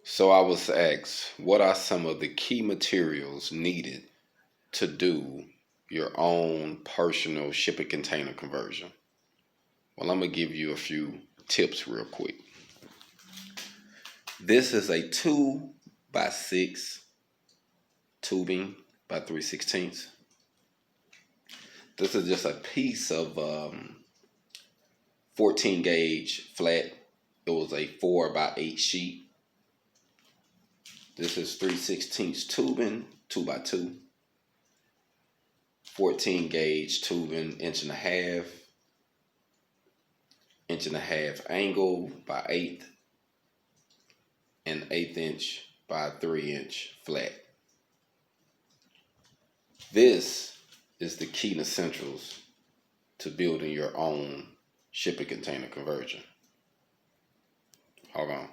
So I was asked, what are some of the key materials needed to do your own personal shipping container conversion? Well, I'm going to give you a few tips real quick. This is a 2x6 tubing by 3/16. This is just a piece of 14 gauge flat. It was a 4x8 sheet. This is 3/16 tubing, 2x2. 14 gauge tubing, inch and a half angle by 8, and 1/8 inch by 3-inch flat. This is the key essentials to building your own shipping container conversion. Hold on.